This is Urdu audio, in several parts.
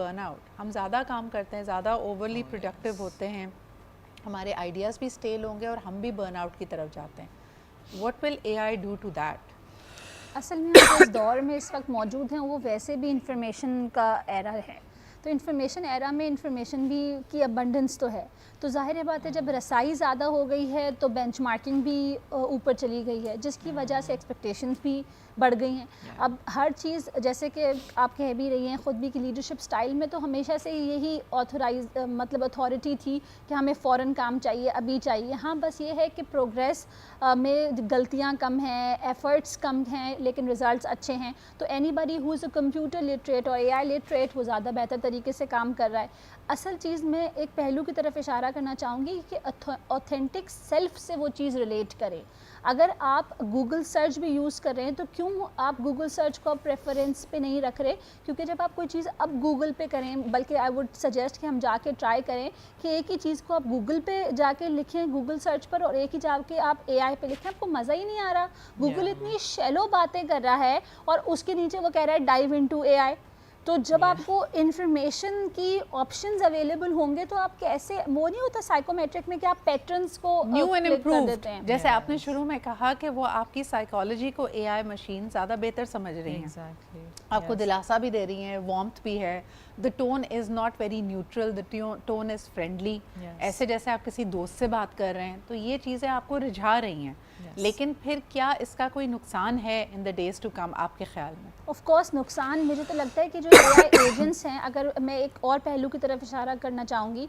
Burn out. ہم زیادہ کام کرتے ہیں, زیادہ اوورلی پروڈکٹیو ہوتے ہیں, ہمارے آئیڈیاز بھی اسٹیل ہوں گے اور ہم بھی برن آؤٹ کی طرف جاتے ہیں. What will A I do to that? اصل میں ہم جس دور میں اس وقت موجود ہیں وہ ویسے بھی انفارمیشن کا ایرا ہے, تو انفارمیشن ایرا میں انفارمیشن بھی کی ابنڈنس تو ہے, تو ظاہر بات ہے جب رسائی زیادہ ہو گئی ہے تو بینچ مارکنگ بھی اوپر چلی گئی ہے, جس کی وجہ سے ایکسپیکٹیشنز بھی بڑھ گئی ہیں. اب ہر چیز جیسے کہ آپ کہہ بھی رہی ہیں خود بھی کہ لیڈرشپ سٹائل میں تو ہمیشہ سے یہی مطلب اتھارٹی تھی کہ ہمیں فوراً کام چاہیے, ابھی چاہیے. ہاں بس یہ ہے کہ پروگریس میں غلطیاں کم ہیں, ایفرٹس کم ہیں, لیکن ریزلٹس اچھے ہیں. تو any body who is a computer literate اور اے آئی لٹریٹ وہ زیادہ بہتر طریقے سے کام کر رہا ہے. اصل چیز میں ایک پہلو کی طرف اشارہ کرنا چاہوں گی کہ اوتھینٹک سیلف سے وہ چیز ریلیٹ کریں. اگر آپ گوگل سرچ بھی یوز کر رہے ہیں تو کیوں آپ گوگل سرچ کو پریفرنس پہ نہیں رکھ رہے, کیونکہ جب آپ کوئی چیز اب گوگل پہ کریں, بلکہ آئی وڈ سجیسٹ کہ ہم جا کے ٹرائی کریں کہ ایک ہی چیز کو آپ گوگل پہ جا کے لکھیں گوگل سرچ پر, اور ایک ہی جا کے آپ اے آئی پہ لکھیں, آپ کو مزہ ہی نہیں آ رہا. گوگل اتنی شیلو باتیں کر رہا ہے اور اس کے نیچے وہ کہہ رہا ہے ڈائیو انٹو اے آئی. تو جب آپ کو انفارمیشن کی آپشنز اویلیبل ہوں گے تو آپ کیسے, وہ نہیں ہوتا سائیکومیٹرک میں کہ آپ پیٹرنز کو نیو اینڈ کلک کر امپرووڈ, دیتے ہیں. جیسے آپ نے شروع میں کہا کہ وہ آپ کی سائیکالوجی کو اے آئی مشین زیادہ بہتر سمجھ رہی ہیں, آپ کو دلاسا بھی دے رہی ہیں, وارمتھ بھی ہے, the tone is not very neutral, the tone is friendly, ایسے جیسے آپ کسی دوست سے بات کر رہے ہیں. تو یہ چیزیں آپ کو رجھا رہی ہیں, لیکن پھر کیا اس کا کوئی نقصان ہے in the days to come آپ کے خیال میں؟ آف کورس نقصان, مجھے تو لگتا ہے کہ جو اے آئی ایجنٹس ہیں, اگر میں ایک اور پہلو کی طرف اشارہ کرنا چاہوں گی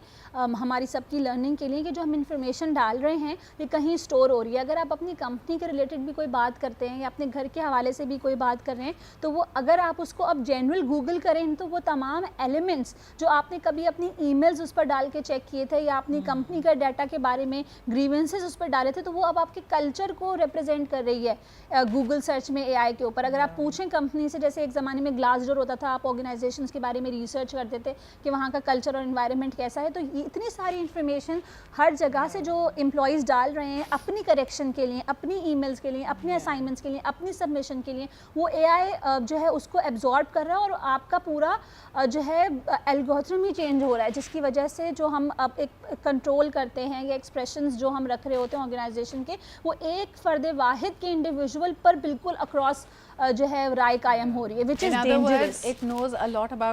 ہماری سب کی لرننگ کے لیے, کہ جو ہم انفارمیشن ڈال رہے ہیں یہ کہیں اسٹور ہو رہی ہے. اگر آپ اپنی کمپنی کے ریلیٹڈ بھی کوئی بات کرتے ہیں یا اپنے گھر کے حوالے سے بھی کوئی بات کر رہے ہیں, تو وہ اگر آپ اس کو اب جنرل گوگل کریں تو وہ تمام ایلیمنٹس جو آپ نے کبھی اپنی ای میلز اس پر ڈال کے چیک کیے تھے یا اپنی کمپنی کا ڈیٹا کے بارے میں گریونسز اس پر ڈالے تھے, تو وہ اب آپ کے کلچر کو ریپرزینٹ کر رہی ہے گوگل سرچ میں اے آئی کے اوپر. اگر آپ پوچھیں کمپنی سے, جیسے ایک زمانے میں گلاس ڈور ہوتا تھا, آپ آرگنائزیشنز کے بارے میں ریسرچ کرتے تھے کہ وہاں کا کلچر اور انوائرمنٹ کیسا ہے, تو اتنی ساری انفارمیشن ہر جگہ سے جو امپلائیز ڈال رہے ہیں اپنی کریکشن کے لیے, اپنی ای میلز کے لیے, اپنے اسائنمنٹس کے لیے, اپنی سبمیشن کے لیے, وہ اے آئی جو ہے اس کو ایبزارب کر رہا ہے اور آپ کا پورا جو ہے الگورتھم ہی چینج ہو رہا ہے, جس کی وجہ سے جو ہم اب ایک کنٹرول کرتے ہیں یا ایکسپریشنز جو ہم رکھ رہے ہوتے ہیں آرگنائزیشن کے, وہ ایک فرد واحد کے انڈیویژول پر بالکل اکراس جو ہے رائے قائم ہو رہی ہے, which is dangerous. It knows a lot about